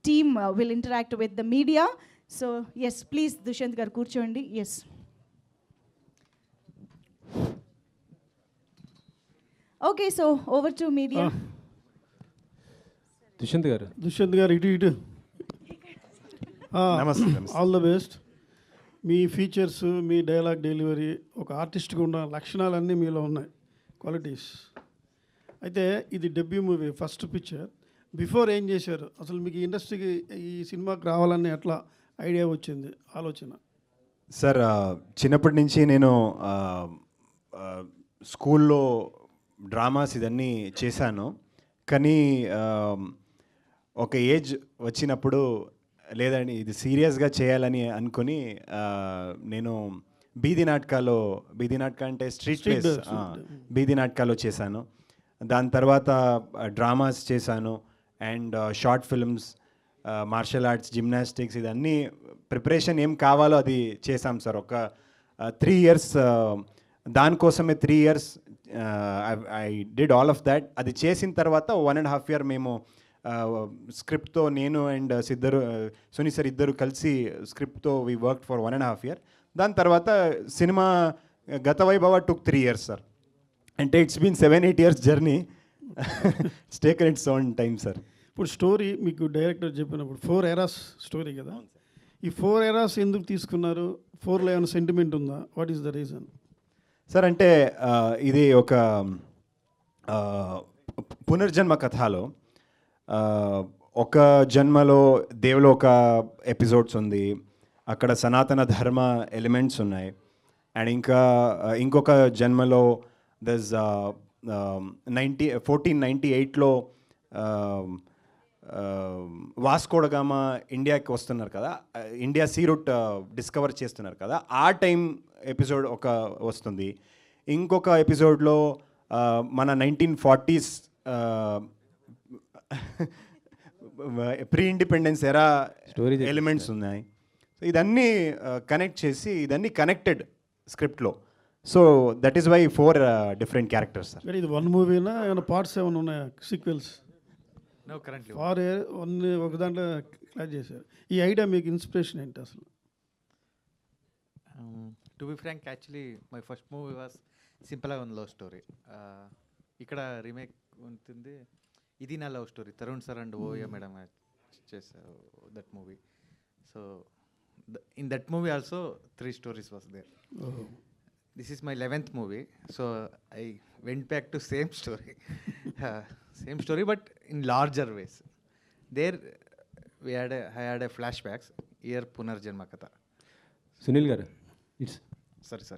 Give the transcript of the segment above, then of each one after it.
team will interact with the media. So yes, please Dushyant garu కూర్చోండి. Yes. Okay, so over to media. Dushyant గారు ఇటు నమస్తే. All the best. Me features, me dialogue delivery, ఒక ఆర్టిస్ట్గా ఉన్న లక్షణాలన్నీ మీలో ఉన్నాయి, క్వాలిటీస్. అయితే ఇది debut movie, first picture. Before ఏం చేశారు అసలు? మీకు ఇండస్ట్రీకి ఈ సినిమాకి రావాలని ఎట్లా ఐడియా వచ్చింది, ఆలోచన? సార్, చిన్నప్పటి నుంచి నేను స్కూల్లో డ్రామాస్ ఇదన్నీ చేశాను. కానీ ఒక ఏజ్ వచ్చినప్పుడు లేదండి ఇది సీరియస్గా చేయాలని అనుకుని నేను బీదీ నాటక అంటే స్ట్రీట్ ప్లేస్, బీదీ నాటకాలో చేశాను. దాని తర్వాత డ్రామాస్ చేశాను and short films, martial arts, gymnastics, ఇదన్నీ ప్రిపరేషన్ ఏం కావాలో అది చేశాం సార్. ఒక 3 years దానికోసమే 3 years I did all of that. అది చేసిన తర్వాత 1.5 year మేము స్క్రిప్ట్తో, నేను అండ్ సునీ సార్ ఇద్దరు కలిసి స్క్రిప్ట్తో వీ వర్క్ ఫర్ 1.5 year. దాని తర్వాత సినిమా గత వైభవ టుక్ 3 years సార్. అంటే it's been 7-8 years journey. It's taken its own time sir. ఇప్పుడు స్టోరీ మీకు డైరెక్టర్ చెప్పినప్పుడు 4 eras స్టోరీ కదా, ఈ 4 eras ఎందుకు తీసుకున్నారు? 4లో ఏమైనా సెంటిమెంట్ ఉందా? What is the reason sir? అంటే ఇది ఒక పునర్జన్మ కథలో ఒక జన్మలో దేవలోక ఎపిసోడ్స్ ఉంది, అక్కడ సనాతన ధర్మ ఎలిమెంట్స్ ఉన్నాయి. అండ్ ఇంకొక జన్మలో దస్ 1498లో వాస్కోడగామా ఇండియాకి వస్తున్నారు కదా, ఇండియా సీ రూట్ డిస్కవర్ చేస్తున్నారు కదా, ఆ టైం ఎపిసోడ్ ఒక వస్తుంది. ఇంకొక ఎపిసోడ్లో మన 1940s pre independence era story elements ఉన్నాయి. సో ఇదన్నీ కనెక్ట్ చేసి, ఇదన్నీ కనెక్టెడ్ స్క్రిప్ట్లో. So that is why 4 different characters sir. ఇది 1 మూవీనా, ఏమైనా పార్ట్స్ ఏమైనా ఉన్నాయా, సీక్వెల్స్? నో, కరెంట్లీ ఒక దాంట్లో క్లాస్ చేశారు. ఈ ఐడియా మీకు ఇన్స్పిరేషన్ ఏంటి అసలు? To be frank, actually my first movie was సింపుల్గా ఉన్న లవ్ స్టోరీ. ఇక్కడ రీమేక్ ఉంటుంది, ఇది నా love story. Tarun sir and Oya madam చేశారు that movie. So in that movie also 3 stories was there. This is my 11th movie, so I went back to same story. Same story but in larger ways. There I had a flashbacks. Here Punarjanma Katha. Sunil గారు, it's Sorry.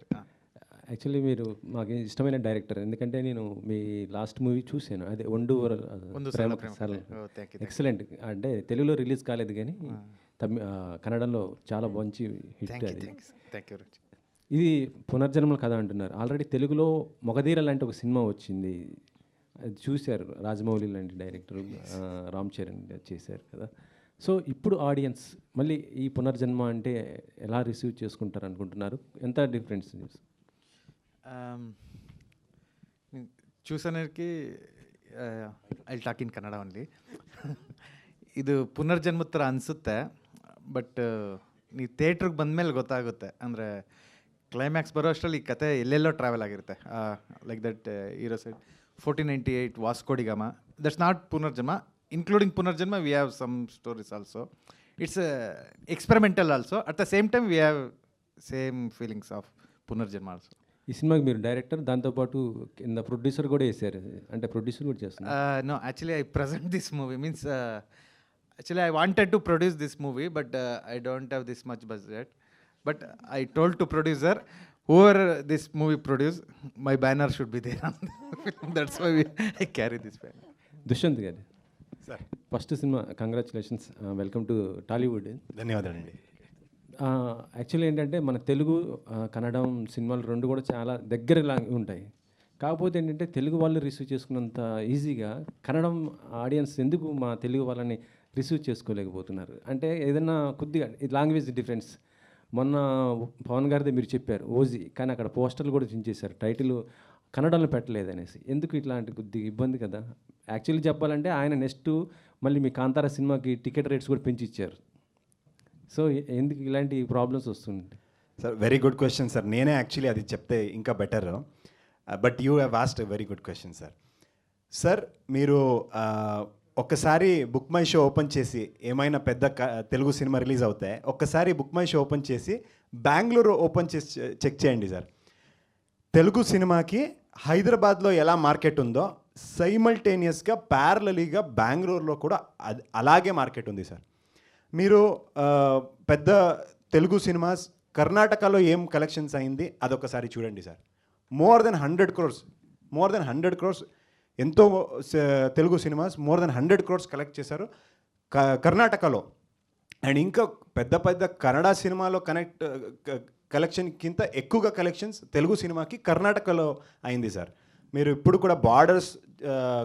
Actually మీరు మాకు ఇష్టమైన director. ఎందుకంటే నేను మీ last movie చూశాను, అదే ఒండు thank you. Excellent. అంటే తెలుగులో రిలీజ్ కాలేదు కానీ కన్నడంలో చాలా మంచి హిట్ అది. Thank you. ఇది పునర్జన్మల కథ అంటున్నారు. ఆల్రెడీ తెలుగులో మొగధీర లాంటి ఒక సినిమా వచ్చింది, అది చూశారు, రాజమౌళి లాంటి డైరెక్టర్, రామ్ చరణ్ చేశారు కదా. సో ఇప్పుడు ఆడియన్స్ మళ్ళీ ఈ పునర్జన్మ అంటే ఎలా రిసీవ్ చేసుకుంటారు అనుకుంటున్నారు? ఎంత డిఫరెన్స్? చూసానికి I talk in Kannada only. ಇದು ಪುನರ್ಜನ್ಮ ಥರ ಅನಿಸುತ್ತೆ, ಬಟ್ ನೀವು ಥಿಯೇಟ್ರಿಗೆ ಬಂದಮೇಲೆ ಗೊತ್ತಾಗುತ್ತೆ. ಅಂದರೆ ಕ್ಲೈಮ್ಯಾಕ್ಸ್ ಬರೋ ಅಷ್ಟರಲ್ಲಿ ಈ ಕತೆ ಎಲ್ಲೆಲ್ಲೋ ಟ್ರಾವೆಲ್ ಆಗಿರುತ್ತೆ. Like that hero side 1498 Vasco da Gama, that's not ಪುನರ್ಜನ್ಮ. ಇನ್ಕ್ಲೂಡಿಂಗ್ ಪುನರ್ಜನ್ಮ we have some stories also. It's experimental also. At the same time we have same feelings of పునర్జన్మ ఆల్సో. ఈ సినిమాకి మీరు డైరెక్టర్, దాంతోపాటు కింద ప్రొడ్యూసర్ కూడా వేసారు, అంటే ప్రొడ్యూసర్ కూడా చేస్తున్నారు? No, actually I present this movie means actually I wanted to produce this movie, but I don't have this much budget. But I told to producer, whoever this movie produce, my banner should be there on the film. That's why I carry this banner. Dushyanth గారు sir, first cinema, congratulations, welcome to Tollywood. ధన్యవాదాలండి. Actually ఏంటంటే మన తెలుగు కన్నడం సినిమాలు రెండు కూడా చాలా దగ్గరలా ఉంటాయి. కాకపోతే ఏంటంటే తెలుగు వాళ్ళు రిసీవ్ చేసుకున్నంత ఈజీగా కన్నడం ఆడియన్స్ ఎందుకు మా తెలుగు వాళ్ళని రిసీవ్ చేసుకోలేకపోతున్నారు అంటే ఏదైనా కొద్దిగా లాంగ్వేజ్ డిఫరెన్స్. మొన్న పవన్ గారిదే మీరు చెప్పారు ఓజీ, కానీ అక్కడ పోస్టర్లు కూడా చించేశారు, టైటిల్ కన్నడలో పెట్టలేదనేసి. ఎందుకు ఇట్లాంటి కొద్దిగా ఇబ్బంది కదా? యాక్చువల్లీ చెప్పాలంటే ఆయన నెక్స్ట్ మళ్ళీ మీ కాంతారా సినిమాకి టికెట్ రేట్స్ కూడా పెంచి ఇచ్చారు. సో ఎందుకు ఇలాంటి ప్రాబ్లమ్స్ వస్తుంటాయి? Sir very good question sir. నేనే యాక్చువల్లీ అది చెప్తే ఇంకా better, but you have asked a very good question sir. Sir మీరు ఒక్కసారి బుక్ మై షో ఓపెన్ చేసి, ఏమైనా పెద్ద తెలుగు సినిమా రిలీజ్ అవుతాయి, ఒక్కసారి బుక్ మై షో ఓపెన్ చేసి బెంగళూరు ఓపెన్ చేసి చెక్ చేయండి సార్. తెలుగు సినిమాకి హైదరాబాద్లో ఎలా మార్కెట్ ఉందో సైమల్టేనియస్గా ప్యారలలీగా బెంగళూరులో కూడా అలాగే మార్కెట్ ఉంది సార్. మీరు పెద్ద తెలుగు సినిమాస్ కర్ణాటకలో ఏం కలెక్షన్స్ అయింది అదొకసారి చూడండి సార్. మోర్ దెన్ 100 crores ఎంతో Telugu cinemas more than 100 crores collect చేశారు కర్ణాటకలో. అండ్ ఇంకా పెద్ద పెద్ద కన్నడ సినిమాలో కలెక్షన్ కింద ఎక్కువగా కలెక్షన్స్ తెలుగు సినిమాకి కర్ణాటకలో అయింది సార్. మీరు ఇప్పుడు కూడా బార్డర్స్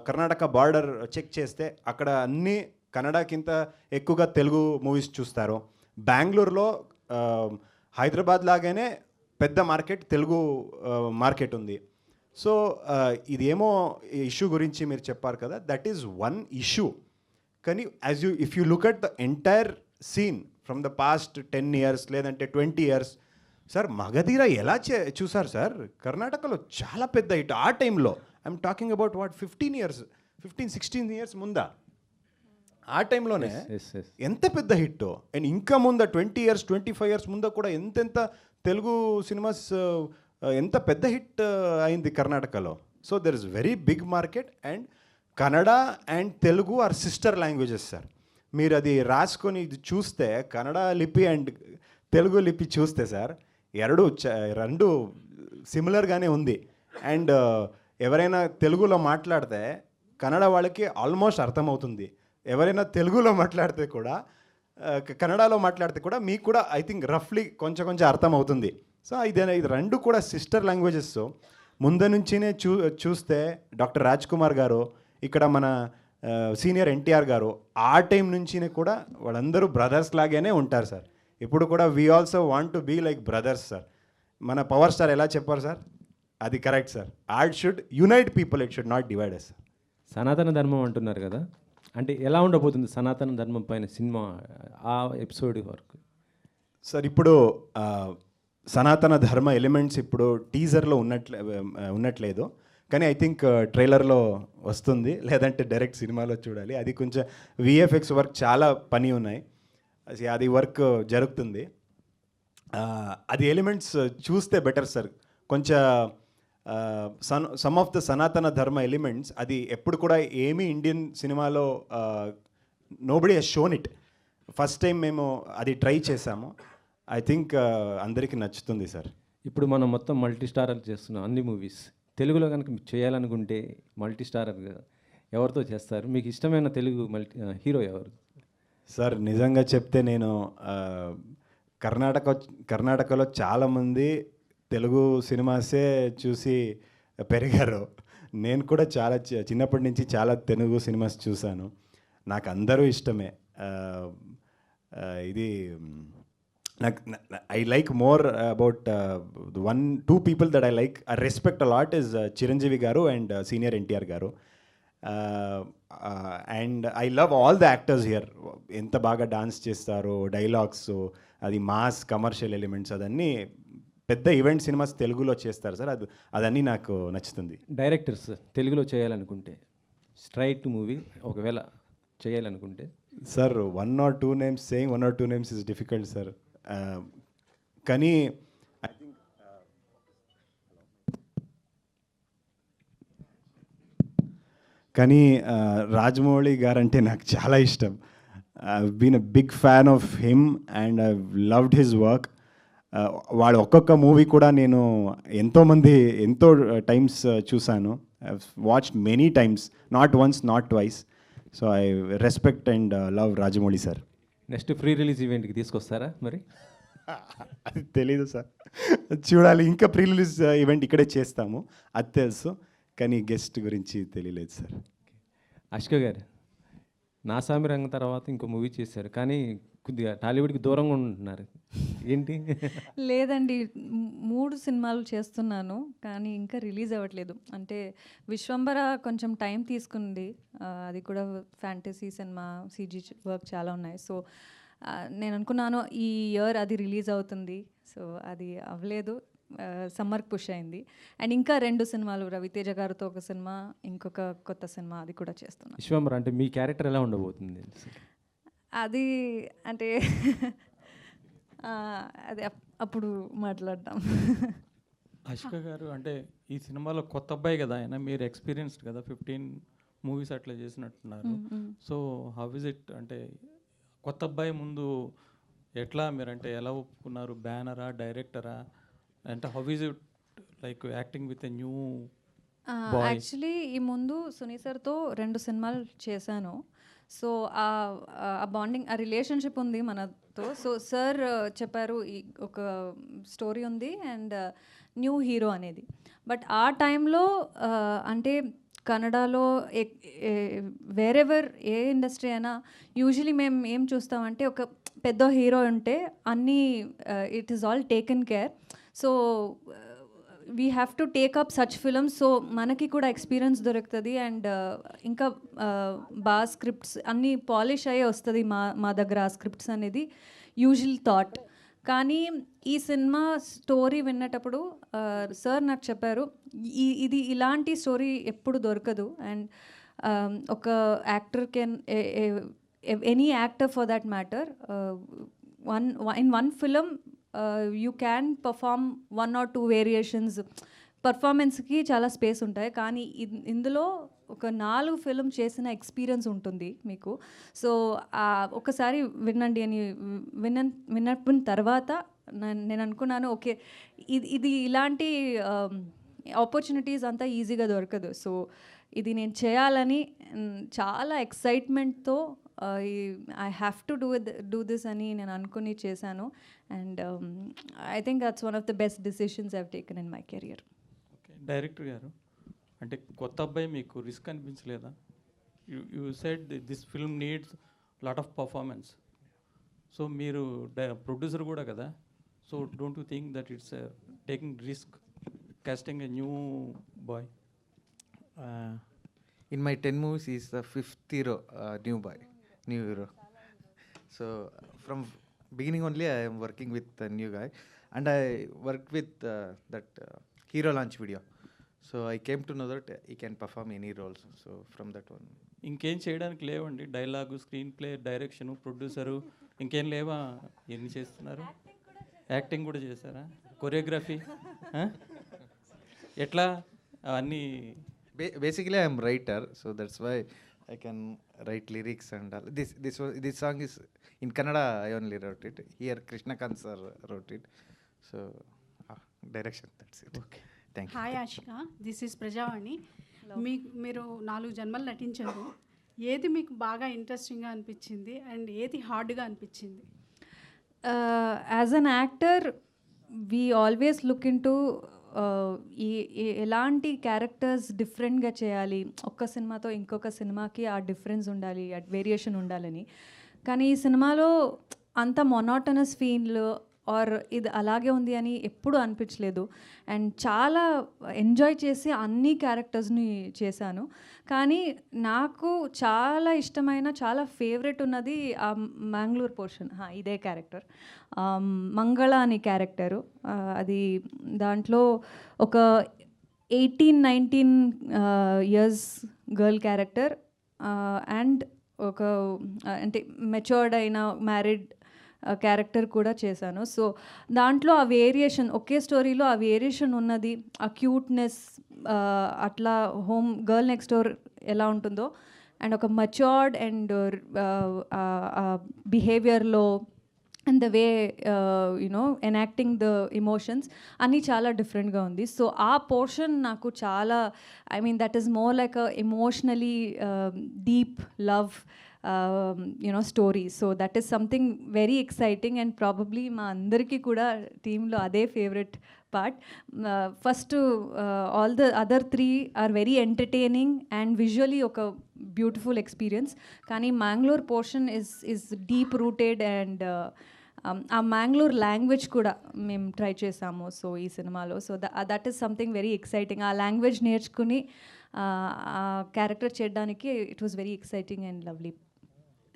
కర్ణాటక బార్డర్ చెక్ చేస్తే అక్కడ అన్ని కన్నడకింత ఎక్కువగా తెలుగు మూవీస్ చూస్తారు. బెంగళూరులో హైదరాబాద్ లాగానే పెద్ద మార్కెట్ తెలుగు మార్కెట్ ఉంది. సో ఇదేమో ఇష్యూ గురించి మీరు చెప్పారు కదా, దట్ ఈజ్ వన్ ఇష్యూ. కానీ if you look at the entire scene from the past 10 years లేదంటే 20 years, సార్ మగధీర ఎలా చూసారు సార్? కర్ణాటకలో చాలా పెద్ద హిట్ ఆ టైంలో. ఐఎమ్ టాకింగ్ అబౌట్ 15-16 years ముందా, ఆ టైంలోనే ఎంత పెద్ద హిట్. అండ్ ఇంకా ముంద 20 years 25 years ముంద కూడా ఎంతెంత తెలుగు సినిమాస్ ఎంత పెద్ద హిట్ అయింది కర్ణాటకలో. So there is very big market. And Kannada and Telugu are sister languages sir. మీరు అది రాసుకొని ఇది చూస్తే కన్నడ లిపి అండ్ తెలుగు లిపి చూస్తే సార్ రెండు సిమిలర్గానే ఉంది. అండ్ ఎవరైనా తెలుగులో మాట్లాడితే కన్నడ వాళ్ళకి ఆల్మోస్ట్ అర్థమవుతుంది. ఎవరైనా తెలుగులో మాట్లాడితే కూడా కన్నడలో మాట్లాడితే కూడా మీకు కూడా ఐ థింక్ రఫ్లీ కొంచెం అర్థమవుతుంది. సో ఇది రెండు కూడా సిస్టర్ లాంగ్వేజెస్. ముందు నుంచినే చూస్తే డాక్టర్ రాజ్ కుమార్ గారు, ఇక్కడ మన సీనియర్ ఎన్టీఆర్ గారు, ఆ టైం నుంచినే కూడా వాళ్ళందరూ బ్రదర్స్ లాగానే ఉంటారు సార్. ఇప్పుడు కూడా we also want to be like brothers sir. మన పవర్ స్టార్ ఎలా చెప్పారు సార్, అది correct sir. Art should unite people, it should not divide us sir. సనాతన ధర్మం అంటున్నారు కదా, అంటే ఎలా ఉండబోతుంది సనాతన ధర్మం పైన సినిమా ఆ ఎపిసోడ్ వరకు? సార్ ఇప్పుడు సనాతన ధర్మ ఎలిమెంట్స్ ఇప్పుడు టీజర్లో ఉన్నట్లేదు, కానీ ఐ థింక్ ట్రైలర్లో వస్తుంది, లేదంటే డైరెక్ట్ సినిమాలో చూడాలి. అది కొంచెం విఎఫ్ఎక్స్ వర్క్ చాలా పని ఉన్నాయి, అది వర్క్ జరుగుతుంది. అది ఎలిమెంట్స్ చూస్తే బెటర్ సార్. కొంచెం some of the Sanatana Dharma elements అది ఎప్పుడు కూడా ఏమీ ఇండియన్ సినిమాలో nobody has shown it. First time మేము అది ట్రై చేసాము. ఐ థింక్ అందరికీ నచ్చుతుంది సార్. ఇప్పుడు మనం మొత్తం మల్టీ స్టారర్ చేస్తున్నాం అన్ని మూవీస్. తెలుగులో కనుక చేయాలనుకుంటే మల్టీ స్టారర్ ఎవరితో చేస్తారు? మీకు ఇష్టమైన తెలుగు హీరో ఎవరు సార్? నిజంగా చెప్తే నేను కర్ణాటకలో చాలామంది తెలుగు సినిమాసే చూసి పెరిగారు. నేను కూడా చాలా చిన్నప్పటి నుంచి చాలా తెలుగు సినిమాస్ చూశాను. నాకు అందరూ ఇష్టమే. ఇది నాకు I like more about 1-2 people that I like, I respect a lot is Chiranjeevi గారు అండ్ సీనియర్ ఎన్టీఆర్ గారు. And I love all the actors here. ఎంత బాగా డాన్స్ చేస్తారో, డైలాగ్స్, అది మాస్ కమర్షియల్ ఎలిమెంట్స్, అదన్నీ పెద్ద ఈవెంట్ సినిమాస్ తెలుగులో చేస్తారు సార్. అదన్నీ నాకు నచ్చుతుంది. డైరెక్టర్స్ తెలుగులో చేయాలనుకుంటే స్ట్రైట్ మూవీ ఒకవేళ చేయాలనుకుంటే sir 1 or 2 names, saying 1 or 2 names is difficult sir. కానీ ఐ థింక్ కానీ రాజమౌళి గారంటే నాకు చాలా ఇష్టం. I been a big fan of him and I loved his work. వాడు ఒక్కొక్క మూవీ కూడా నేను ఎంతో టైమ్స్ చూశాను. I watched many times, not once not twice. So I respect and love Rajamouli sir. Next pre release ఈవెంట్కి తీసుకొస్తారా మరి? అది తెలీదు సార్, చూడాలి. ఇంకా ప్రీ రిలీజ్ ఈవెంట్ ఇక్కడే చేస్తాము, అది తెలుసు, కానీ గెస్ట్ గురించి తెలియలేదు సార్. అష్క గారు, నాసామి రంగం తర్వాత ఇంకో మూవీ చేశారు, కానీ కొద్దిగా టాలీవుడ్కి దూరంగా ఉంటున్నారు. ఏంటి? లేదండి, 3 సినిమాలు చేస్తున్నాను కానీ ఇంకా రిలీజ్ అవ్వట్లేదు. అంటే విశ్వంబర కొంచెం టైం తీసుకుంది, అది కూడా ఫ్యాంటసీ సినిమా, సీజీ వర్క్ చాలా ఉన్నాయి. సో నేను అనుకున్నాను ఈ ఇయర్ అది రిలీజ్ అవుతుంది. సో అది అవ్వలేదు, సమ్మర్కి పుష్ అయింది. అండ్ ఇంకా 2 సినిమాలు, రవితేజ గారితో ఒక సినిమా, ఇంకొక కొత్త సినిమా, అది కూడా చేస్తున్నాను. విశ్వంబర అంటే మీ క్యారెక్టర్ ఎలా ఉండబోతుంది? అది అంటే అది అప్పుడు మాట్లాడదాం. అష్క గారు, అంటే ఈ సినిమాలో కొత్త అబ్బాయి కదా ఆయన, మీరు ఎక్స్పీరియన్స్డ్ కదా, 15 మూవీస్ అట్లా చేసినట్టున్నారు. సో హౌ ఇస్ ఇట్, అంటే కొత్త అబ్బాయి ముందు ఎట్లా మీరు, అంటే ఎలా ఒప్పుకున్నారు? బ్యానరా, డైరెక్టరా, అంటే how is it like acting with a new boy? Actually ఈ ముందు సునీ సార్తో 2 సినిమాలు చేశాను. సో ఆ బాండింగ్, ఆ రిలేషన్షిప్ ఉంది మనతో. సో సార్ చెప్పారు ఈ ఒక స్టోరీ ఉంది అండ్ న్యూ హీరో అనేది. బట్ ఆ టైంలో అంటే కన్నడలో వేరెవర్ ఏ ఇండస్ట్రీ అయినా యూజువలీ మేము ఏం చూస్తామంటే ఒక పెద్ద హీరో ఉంటే అన్నీ it is all taken care. So we have to take up such films. So మనకి కూడా ఎక్స్పీరియన్స్ దొరుకుతుంది అండ్ ఇంకా బాగా స్క్రిప్ట్స్ అన్నీ పాలిష్ అయ్యే వస్తుంది మా దగ్గర ఆ స్క్రిప్ట్స్ అనేది యూజువల్ థాట్. కానీ ఈ సినిమా స్టోరీ విన్నటప్పుడు సార్ నాకు చెప్పారు ఇది ఇలాంటి స్టోరీ ఎప్పుడు దొరకదు అండ్ ఒక actor can, any actor for that matter, in one film you can perform 1 or 2 variations. పర్ఫార్మెన్స్కి చాలా స్పేస్ ఉంటాయి, కానీ ఇందులో ఒక 4 ఫిలిం చేసిన ఎక్స్పీరియన్స్ ఉంటుంది మీకు. సో ఒకసారి వినండి అని విన్నప్పుడు తర్వాత నేను అనుకున్నాను ఓకే ఇది ఇలాంటి ఆపర్చునిటీస్ అంతా ఈజీగా దొరకదు. సో ఇది నేను చేయాలని చాలా ఎక్సైట్మెంట్తో I have to do this అని నేను అనుకుని చేశాను. And I think that's one of the best decisions I have taken in my career. Okay, director గారు, అంటే కొత్త అబ్బాయి మీకు రిస్క్ అనిపించలేదా? You said this film needs lot of performance. So మీరు ప్రొడ్యూసర్ కూడా కదా, so don't you think that it's taking risk casting a new boy? In my 10 movies, he is the 5th hero, new boy, new hero. So from beginning only, I am working with a new guy, and I worked with that hero launch video. So I came to know that he can perform any roles. So from that one. ఇంకేం చేయడానికి లేవండి? Dialogue, screen play, direction, producer, ఇంకేం లేవా? ఎన్ని చేస్తున్నారు? Acting కూడా చేశారా? Choreography ఎట్లా అవన్నీ? Basically, I am writer, so that's why I can write lyrics and all. This song is in Kannada. I only wrote it. Here, Krishnakant sir wrote it. So direction. That's it. Okay. Thank you. Hi Ashika, this is Prajavani. మీరు 4 జన్మలు నటించారు. ఏది మీకు బాగా ఇంట్రెస్టింగ్గా అనిపించింది and ఏది హార్డ్గా అనిపించింది? As an actor we always look in to ఎలాంటి క్యారెక్టర్స్ డిఫరెంట్గా చేయాలి, ఒక్క సినిమాతో ఇంకొక సినిమాకి ఆ డిఫరెన్స్ ఉండాలి, వేరియేషన్ ఉండాలని. కానీ ఈ సినిమాలో అంత మొనాటనస్ ఫీల్ ఆర్ ఇది అలాగే ఉంది అని ఎప్పుడు అనిపించలేదు. అండ్ చాలా ఎంజాయ్ చేసి అన్ని క్యారెక్టర్స్ని చేశాను. కానీ నాకు చాలా ఇష్టమైన, చాలా ఫేవరెట్ ఉన్నది ఆ మ్యాంగ్లూర్ పోర్షన్. ఇదే క్యారెక్టర్, మంగళ అని క్యారెక్టరు. అది దాంట్లో ఒక 18-19 ఇయర్స్ గర్ల్ క్యారెక్టర్ అండ్ ఒక అంటే మెచ్యూర్డ్ అయిన మ్యారీడ్ క్యారెక్టర్ కూడా చేశాను. సో దాంట్లో ఆ వేరియేషన్, ఒకే స్టోరీలో ఆ వేరియేషన్ ఉన్నది, ఆ క్యూట్నెస్, అట్లా హోమ్ గర్ల్ నెక్స్ట్ డోర్ ఎలా ఉంటుందో అండ్ ఒక మచ్యూర్డ్ అండ్ బిహేవియర్లో and the way you know enacting the emotions అన్నీ చాలా డిఫరెంట్గా ఉంది. సో ఆ పోర్షన్ నాకు చాలా, I mean that is more like a emotionally deep love story. So that is something very exciting and probably మా అందరికీ కూడా టీంలో అదే favourite part. First all the other 3 are very entertaining and visually ఒక beautiful experience. కానీ Mangalore portion is deep rooted and ఆ Mangalore language కూడా మేము ట్రై చేసాము సో ఈ సినిమాలో. So that is something very exciting. ఆ లాంగ్వేజ్ నేర్చుకుని ఆ క్యారెక్టర్ చేయడానికి it was very exciting and lovely.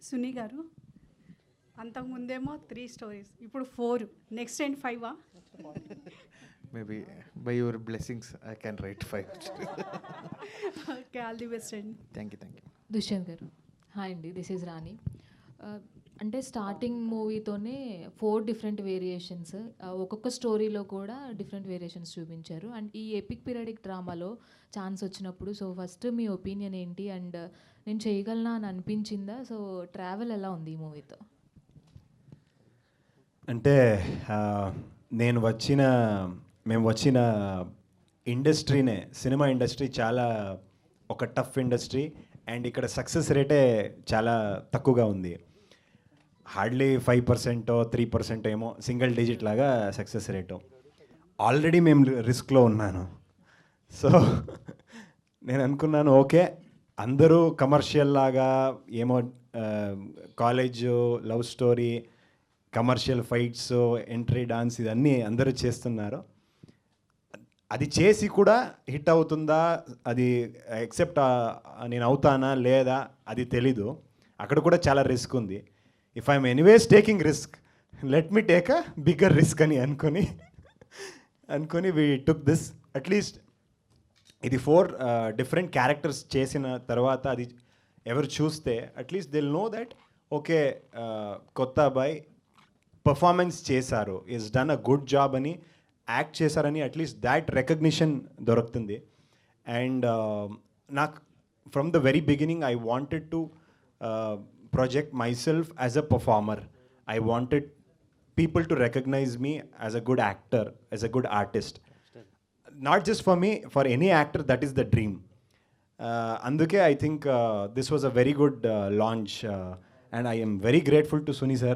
Suni గారు, అంతకుముందేమో 3 స్టోరీస్, ఇప్పుడు 4, నెక్స్ట్ ఏంటి 5? Maybe by your blessings I can write 5. Okay, all the best అండి. Thank you. దుష్యంత్ గారు, హాయ్ అండి, దిస్ ఈజ్ రాణి. అంటే స్టార్టింగ్ మూవీతోనే 4 డిఫరెంట్ వేరియేషన్స్, ఒక్కొక్క స్టోరీలో కూడా డిఫరెంట్ వేరియేషన్స్ చూపించారు. అండ్ ఈ ఎపిక్ పీరియడిక్ డ్రామాలో ఛాన్స్ వచ్చినప్పుడు సో ఫస్ట్ మీ ఒపీనియన్ ఏంటి, అండ్ నేను చేయగలనా అని అనిపించిందా? సో ట్రావెల్ ఎలా ఉంది ఈ మూవీతో? అంటే మేము వచ్చిన ఇండస్ట్రీనే, సినిమా ఇండస్ట్రీ చాలా ఒక టఫ్ ఇండస్ట్రీ అండ్ ఇక్కడ సక్సెస్ రేటే చాలా తక్కువగా ఉంది. హార్డ్లీ 5% 3% ఏమో సింగిల్ డిజిట్ లాగా సక్సెస్ రేటు. ఆల్రెడీ మేము రిస్క్లో ఉన్నాను. సో నేను అనుకున్నాను ఓకే, అందరూ కమర్షియల్ లాగా ఏమో college love story, commercial fights, entry, dance ఇదన్నీ అందరూ చేస్తున్నారు. అది చేసి కూడా హిట్ అవుతుందా, అది ఎక్సెప్ట్ నేను అవుతానా లేదా అది తెలీదు. అక్కడ కూడా చాలా రిస్క్ ఉంది. If I'm anyways taking risk, let me take a bigger risk అని అనుకొని వి టుక్ దిస్. అట్లీస్ట్ ఇది 4 డిఫరెంట్ క్యారెక్టర్స్ చేసిన తర్వాత అది ఎవరు చూస్తే at least they'll know that okay, కొత్త అబ్బాయి పర్ఫార్మెన్స్ చేశారు, is done a good job అని, యాక్ట్ చేశారని అట్లీస్ట్ దాట్ రికగ్నిషన్ దొరుకుతుంది. అండ్ నాకు from the very beginning I wanted to project myself as a performer. I wanted people to recognize me as a good actor, as a good artist. Not just for me, for any actor, that is the dream. Anduke, I think this was a very good launch and I am very grateful to Suni sir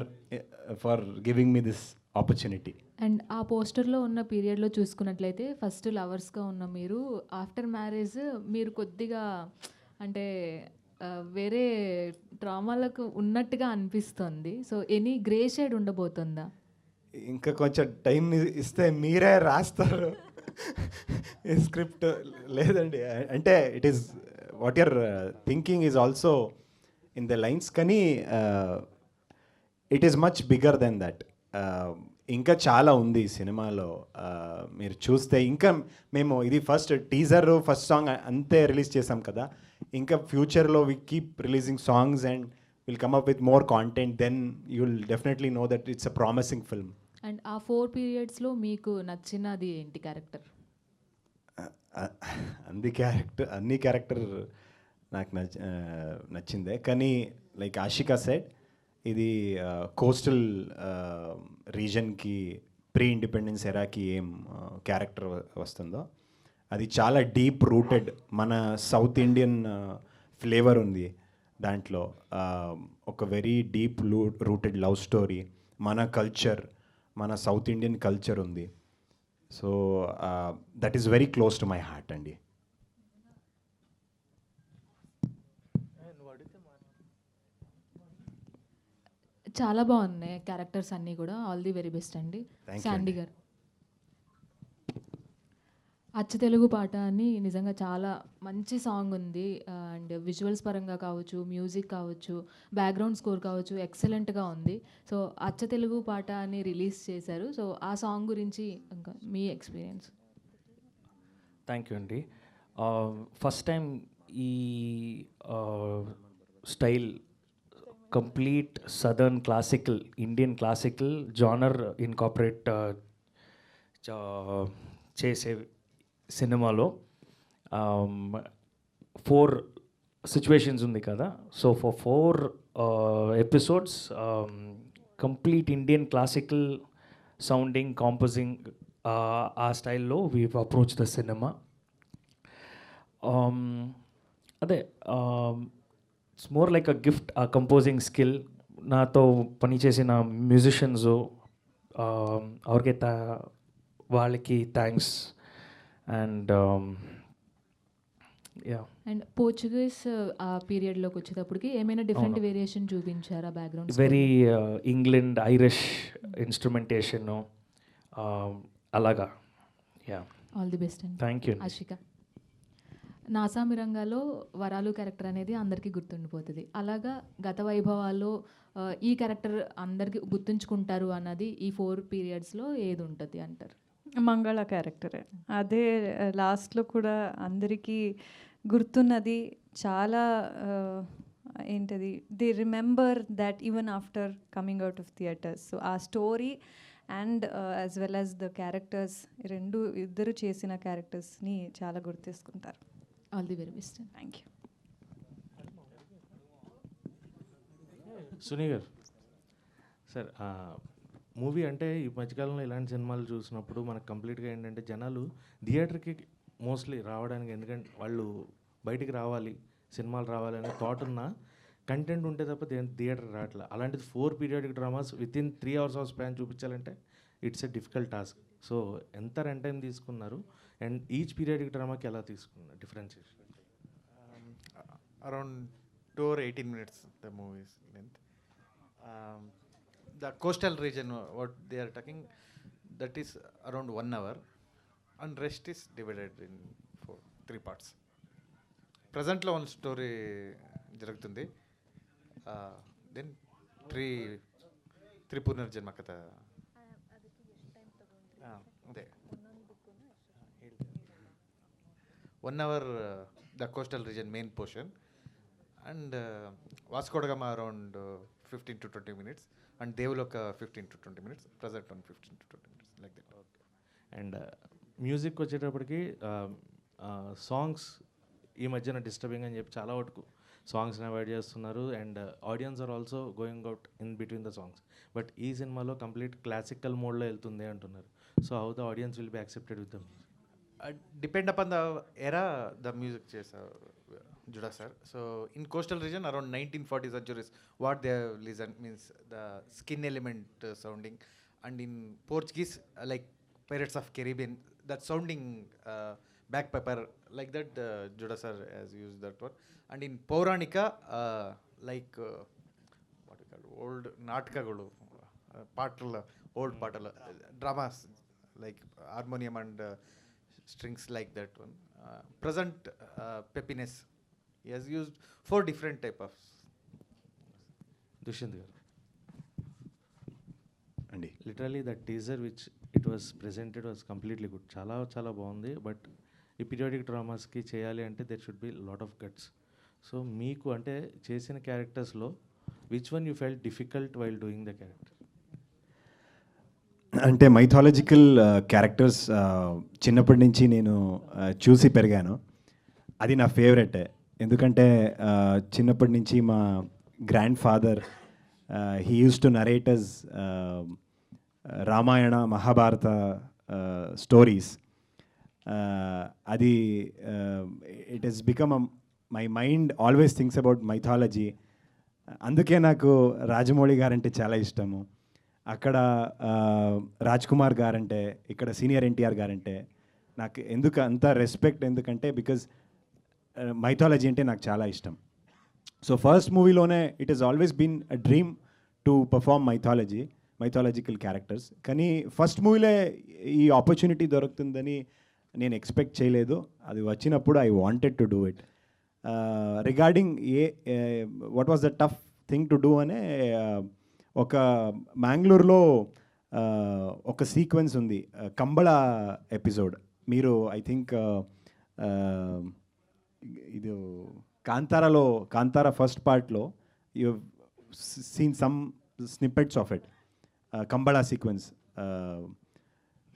for giving me this opportunity. And ఆ పోస్టర్లో ఉన్న పీరియడ్లో చూసుకున్నట్లయితే first లవర్స్గా ఉన్న మీరు after marriage మీరు కొద్దిగా అంటే వేరే డ్రామాలకు ఉన్నట్టుగా అనిపిస్తుంది. సో ఎనీ గ్రే షేడ్ ఉండబోతుందా? ఇంకా కొంచెం టైం ఇస్తే మీరే రాస్తారు ఈ స్క్రిప్ట్. లేదండి, అంటే it is what you're thinking is also in the lines, కానీ it is much bigger than that. ఇంకా చాలా ఉంది ఈ సినిమాలో. మీరు చూస్తే ఇంకా మేము ఇది ఫస్ట్ టీజర్, ఫస్ట్ సాంగ్ అంతే రిలీజ్ చేసాం కదా. ఇంకా ఫ్యూచర్లో we keep releasing songs and will come up with more content. Then you will definitely know that it's a promising film. And ఆ 4 పీరియడ్స్లో మీకు నచ్చినది ఏంటి క్యారెక్టర్? అన్ని క్యారెక్టర్ నాకు నచ్చిందే, కానీ లైక్ ఆషికా సెడ్, ఇది కోస్టల్ రీజన్కి ప్రీ ఇండిపెండెన్స్ ఎరాకి ఏం క్యారెక్టర్ వస్తుందో అది చాలా డీప్ రూటెడ్, మన సౌత్ ఇండియన్ ఫ్లేవర్ ఉంది దాంట్లో. ఒక very deep rooted love story, మన కల్చర్, మన సౌత్ ఇండియన్ కల్చర్ ఉంది. So that is very close to my heart అండి. చాలా బాగున్నాయి క్యారెక్టర్స్ అన్నీ కూడా. ఆల్ ది వెరీ బెస్ట్ అండి. శాండీ గారు, అచ్చ తెలుగు పాట అని నిజంగా చాలా మంచి సాంగ్ ఉంది. అండ్ విజువల్స్ పరంగా కావచ్చు, మ్యూజిక్ కావచ్చు, బ్యాక్గ్రౌండ్ స్కోర్ కావచ్చు, ఎక్సలెంట్గా ఉంది. సో అచ్చ తెలుగు పాట అని రిలీజ్ చేశారు. సో ఆ సాంగ్ గురించి ఇంకా మీ ఎక్స్పీరియన్స్. థ్యాంక్ యూ అండి. ఫస్ట్ టైం ఈ style complete southern classical, Indian classical genre incorporate చేసే సినిమాలో 4 సిచ్యువేషన్స్ ఉంది కదా. So for 4 episodes complete Indian classical sounding, composing ఆ స్టైల్లో వీ అప్రోచ్ ద సినిమా. అదే it's more like a gift, ఆ కంపోజింగ్ స్కిల్. నాతో పనిచేసిన మ్యూజిషియన్స్ ಅವ್ರಿಗೆ వాళ్ళకి thanks. And yeah and Portuguese ఆ పీరియడ్లోకి వచ్చేటప్పటికి ఏమైనా డిఫరెంట్ వేరియేషన్ చూపించారా background? Very England Irish instrumentation అలాగా. యా, ఆల్ ది బెస్ట్ అండి. Thank you. ఆశిక, నాసామిరంగాలో వరాలు క్యారెక్టర్ అనేది అందరికీ గుర్తుండిపోతుంది. అలాగా గత వైభవాల్లో ఈ క్యారెక్టర్ అందరికీ గుర్తుంచుకుంటారు అన్నది ఈ 4 పీరియడ్స్లో ఏది ఉంటుంది అంటారు? మంగళ క్యారెక్టరే. అదే లాస్ట్లో కూడా అందరికీ గుర్తున్నది. చాలా ఏంటది, they remember that even after coming out of theatres. So ఆ story and as well as the characters, ఇద్దరు చేసిన క్యారెక్టర్స్ని చాలా గుర్తేసుకుంటారు. All the very best. Thank you. Suni గారు, సార్ మూవీ అంటే ఈ మధ్యకాలంలో ఇలాంటి సినిమాలు చూసినప్పుడు మనకు కంప్లీట్గా ఏంటంటే జనాలు థియేటర్కి మోస్ట్లీ రావడానికి, ఎందుకంటే వాళ్ళు బయటికి రావాలి, సినిమాలు రావాలనే థాట్ ఉన్న కంటెంట్ ఉంటే తప్ప థియేటర్ రావట్లేదు. అలాంటిది 4 periodic dramas within 3 hours of span చూపించాలంటే it's a difficult task. So ఎంత రన్ టైం తీసుకున్నారు అండ్ ఈచ్ పీరియాడిక్ డ్రామాకి ఎలా తీసుకున్నారు differentiation? Around 2 or 18 minutes the movie's length. The coastal region what they are talking, that is around 1 hour and rest is divided in 3 parts. Present lo one story జరుగుతుంది, then three పునర్జన్మ కథ. అదే 1 hour the coastal region main portion and Vasco da Gama around 15 to 20 minutes and Devaloka 15 to 20 minutes, present on 15 to 20 minutes like that. Okay. And music వచ్చేటప్పటికి songs ఈ మధ్యన disturbing అని చెప్పి చాలా వరకు సాంగ్స్ని అవాయిడ్ చేస్తున్నారు and audience are also going out in between the songs. But ఈ సినిమాలో కంప్లీట్ క్లాసికల్ మోడ్లో వెళ్తుంది అంటున్నారు. So how the audience will be accepted with the music? Depend upon the era the music chesa Juda sir. So in coastal region around 1940 centuries what they listen means the skin element sounding, and in Portuguese like Pirates of Caribbean that sounding bagpiper like that Juda sir has used that one. And in Pauranika like what we call old natakagulu paatala, old paatala dramas like harmonium and strings like that one. Present peppiness, he has used 4 different type of. Dushyanth గారు అండి, literally that teaser which it was presented was completely good. చాలా చాలా బాగుంది. But ఈ periodic డ్రామాస్కి చేయాలి అంటే there should be lot of guts. So మీకు అంటే చేసిన క్యారెక్టర్స్లో which one you felt difficult while doing the character? అంటే మైథాలజికల్ క్యారెక్టర్స్ చిన్నప్పటి నుంచి నేను చూసి పెరిగాను. అది నా ఫేవరెట్. ఎందుకంటే చిన్నప్పటి నుంచి మా grandfather he used to narrates Ramayana Mahabharata stories. అది it has become my mind always thinks about mythology. అందుకే నాకు రాజమౌళి గారంటే చాలా ఇష్టము. అక్కడ రాజ్ కుమార్ గారంటే, ఇక్కడ సీనియర్ ఎన్టీఆర్ గారంటే నాకు ఎందుకు అంత రెస్పెక్ట్, ఎందుకంటే బికాజ్ మైథాలజీ అంటే నాకు చాలా ఇష్టం. సో ఫస్ట్ మూవీలోనే it is always been a dream to perform mythological characters. కానీ ఫస్ట్ మూవీలో ఈ ఆపర్చునిటీ దొరుకుతుందని నేను ఎక్స్పెక్ట్ చేయలేదు. అది వచ్చినప్పుడు I wanted to do it. Regarding what was the tough thing to do అనే ఒక మ్యాంగ్లూర్లో ఒక సీక్వెన్స్ ఉంది, కంబళ ఎపిసోడ్. మీరు ఐ థింక్ ఇది కాంతారా ఫస్ట్ పార్ట్లో you seen some snippets of it, Kambala sequence.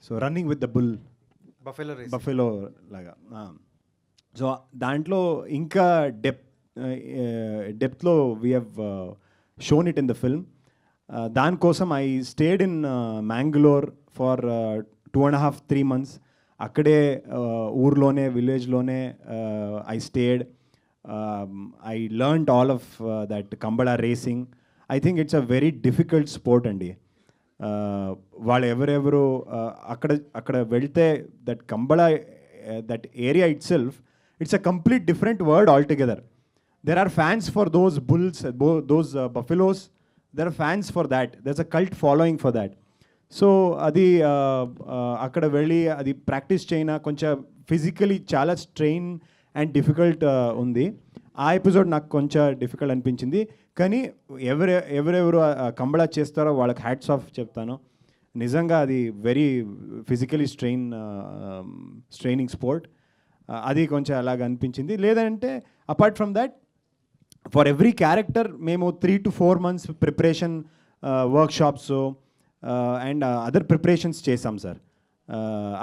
So running with the bull, buffalo లాగా. So దాంట్లో ఇంకా డెప్త్లో we have shown it in the film. దానికోసం I stayed in Mangalore for 2.5-3 months. అక్కడే ఊర్లోనే, విలేజ్లోనే I stayed. I learned all of that Kambala racing. I think it's a very difficult sport అండి. వాళ్ళు ఎవరెవరు అక్కడ వెళ్తే that Kambala that area itself it's a complete different world altogether. There are fans for those bulls, those buffaloes. There are fans for that. There's a cult following for that. So అది అక్కడ వెళ్ళి అది practice చేయనా కొంచెం physically చాలా strain and difficult ఉంది. ఆ episode నాకు కొంచెం డిఫికల్ట్ అనిపించింది. కానీ ఎవరెవరు కంబళ చేస్తారో వాళ్ళకి హ్యాట్స్ ఆఫ్ చెప్తాను. నిజంగా అది వెరీ ఫిజికలీ స్ట్రెయినింగ్ స్పోర్ట్. అది కొంచెం అలాగ అనిపించింది. లేదంటే apart from that for every character మేము 3 to 4 months preparation workshops and other preparations చేసాం సార్.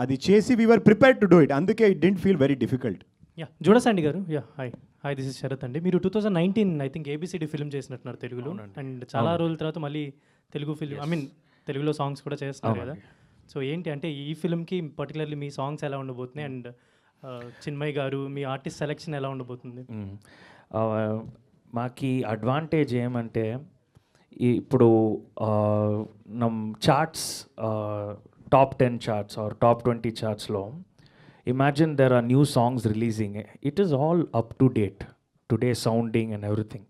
అది చేసి we're prepared to do it. అందుకే it didn't feel very difficult. Yeah జోడసాండి గారు. Yeah hi this is Sharath అండి. మీరు 2019 ఐ థింక్ ABCD ఫిల్మ్ చేసినట్టున్నారు తెలుగులో. అండ్ చాలా రోజుల తర్వాత మళ్ళీ తెలుగు ఫిల్మ్ తెలుగులో సాంగ్స్ కూడా చేస్తున్నారు కదా. సో ఏంటి అంటే ఈ ఫిల్మ్కి పర్టికులర్లీ మీ సాంగ్స్ ఎలా ఉండబోతున్నాయి అండ్ చిన్మయ్ గారు మీ ఆర్టిస్ట్ సెలెక్షన్ ఎలా ఉండబోతుంది? మాకు అడ్వాంటేజ్ ఏమంటే ఇప్పుడు నమ్ charts top 10 charts or top 20 చార్ట్స్లో imagine there are new songs releasing. It is all up to date, today sounding and everything.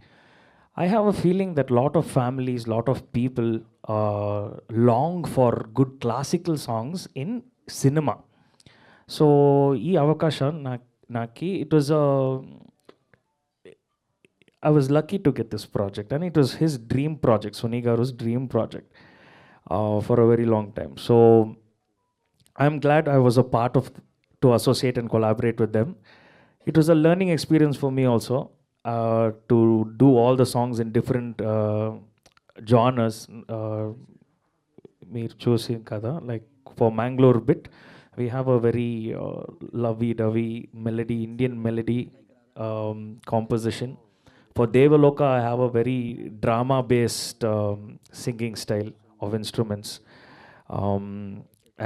I have a feeling that lot of families, lot of people long for good classical songs in cinema. So ee avakasham naki it was I was lucky to get this project, and it was his dream project, Suni Garu's dream project for a very long time. So I'm glad I was a part of to associate and collaborate with them. It was a learning experience for me also to do all the songs in different genres. Meer choosing kada, like for Mangalore bit, we have a very lovey-dovey melody, Indian melody composition. For Devaloka, I have a very drama-based singing style of instruments.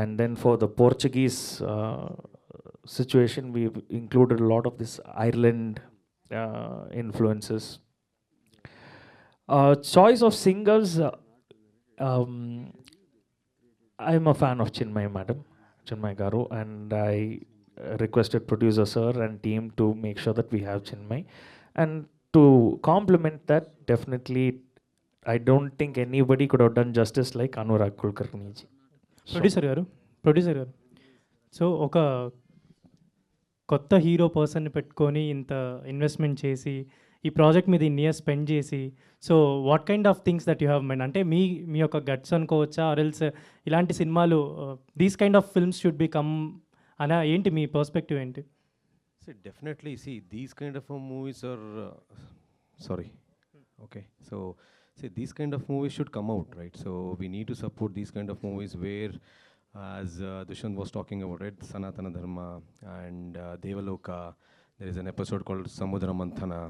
And then for the Portuguese situation, we've included a lot of this Ireland influences. Choice of singers, I'm a fan of Chinmay Garu, and I requested producer sir and team to make sure that we have Chinmay. And to complement that, definitely, I don't think anybody could have done justice like Anurag Kulkarni ji. Producer గారు so ఒక కొత్త hero పర్సన్ని పెట్టుకొని ఇంత investment చేసి ఈ project మీద ఇన్ని ఇయర్స్ స్పెండ్ చేసి so what kind of things that you have mind అంటే మీ యొక్క గట్స్ అనుకోవచ్చా ఆర్ ఎల్స్ ఇలాంటి సినిమాలు these kind of films should be come అనా ఏంటి మీ పర్స్పెక్టివ్ ఏంటి? Definitely, see, these kind of movies are these kind of movies should come out, right? So we need to support these kind of movies where, as Dushant was talking about, right, Sanatana Dharma and Devaloka, there is an episode called Samudra Manthana.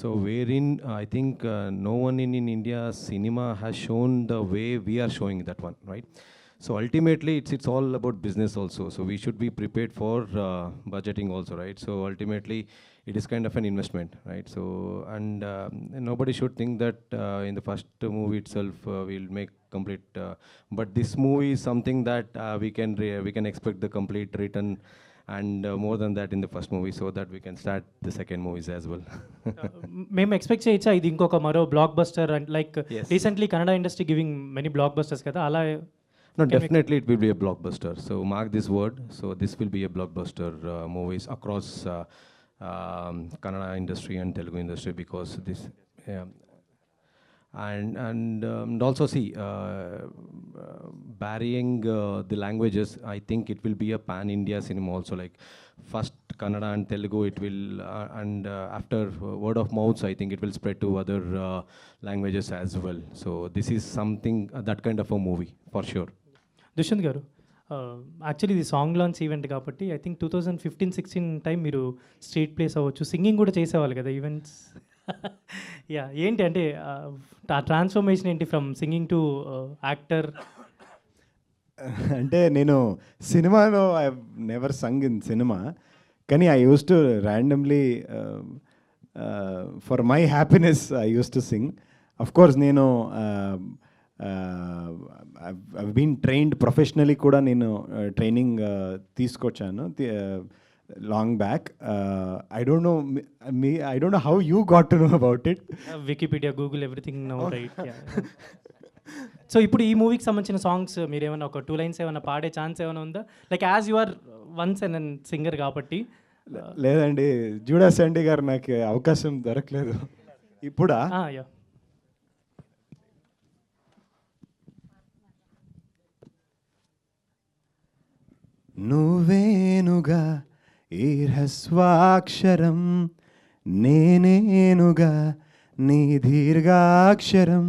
So wherein I think no one in India cinema has shown the way we are showing that one, right? So ultimately, it's all about business also. So we should be prepared for budgeting also, right? So ultimately, it is kind of an investment, right? So and nobody should think that in the first movie itself we'll make complete. But this movie is something that we can expect the complete return and more than that in the first movie, so that we can start the second movies as well. మేము expect చేయొచ్చా ఇది ఇంకొక మరో block buster and like recently Kannada industry giving many black busters కదా అలా? No, definitely it will be a blockbuster. So mark this word. So this will be a blockbuster movies across Kannada industry and Telugu industry, because this, and also see, varying the languages, I think it will be a pan-India cinema also. Like first Kannada and Telugu, it will, and after word of mouth, I think it will spread to other languages as well. So this is something, that kind of a movie for sure. Dushyant గారు, actually ఇది song launch event కాబట్టి I think 2015-16 time మీరు street place అవ్వచ్చు, singing కూడా చేసేవాళ్ళు కదా events. Yeah ఏంటి అంటే ఆ ట్రాన్స్ఫర్మేషన్ ఏంటి ఫ్రమ్ సింగింగ్ టు యాక్టర్? అంటే నేను సినిమాలో I never sung in cinema, కానీ I used to randomly for my happiness I used to sing. Of course నేను ఐ బీన్ ట్రైన్డ్ ప్రొఫెషనలీ కూడా నేను ట్రైనింగ్ తీసుకొచ్చాను. long back. I don't know I don't know how you got to know about it. Wikipedia, Google, everything know right. So ఇప్పుడు ఈ మూవీకి సంబంధించిన songs మీరు ఏమైనా ఒక 2 lines ఏమైనా పాడే ఛాన్స్ ఏమైనా ఉందా? Like as you are once and singer కాబట్టి. లేదండి, జూడా సండి గారు నాకు అవకాశం దొరకలేదు. ఇప్పుడా? యా. నువ్వేనుగా ఈ హ్రస్వాక్షరం, నేనేనుగా నీ దీర్ఘాక్షరం.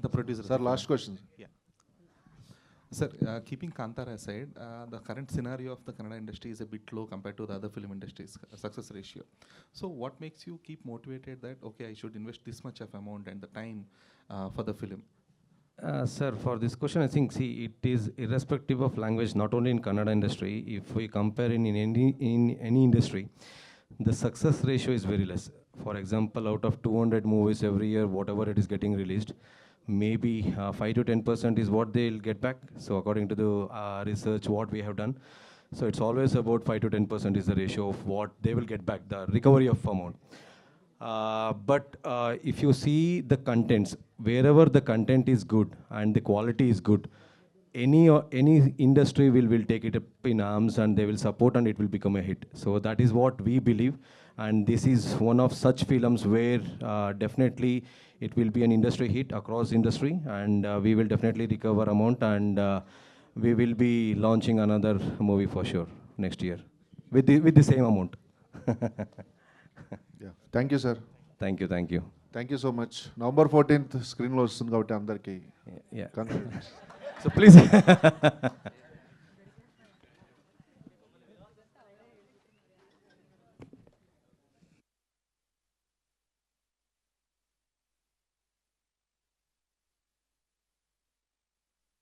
The producer. Sir, last question. Yeah. Sir, keeping Kantara aside, the current scenario of the Kannada industry is a bit low compared to the other film industries' success ratio. So, what makes you keep motivated that, okay, I should invest this much of amount and the time for the film? Sir, for this question, I think, see, it is irrespective of language, not only in Kannada industry. If we compare in any industry, the success ratio is very less. For example, out of 200 movies every year, whatever it is getting released, maybe 5 to 10% is what they'll get back. So according to the research, what we have done, so it's always about 5 to 10% is the ratio of what they will get back, the recovery of amount. But if you see the contents, wherever the content is good and the quality is good, any industry will take it up in arms and they will support and it will become a hit. So that is what we believe, and this is one of such films where definitely it will be an industry hit across industry, and we will definitely recover amount, and we will be launching another movie for sure next year with the same amount. Yeah. Thank you, sir. Thank you. Thank you so much. November 14th screen లో వస్తుంది కాబట్టి అందరికీ. Yeah. Congrats. So please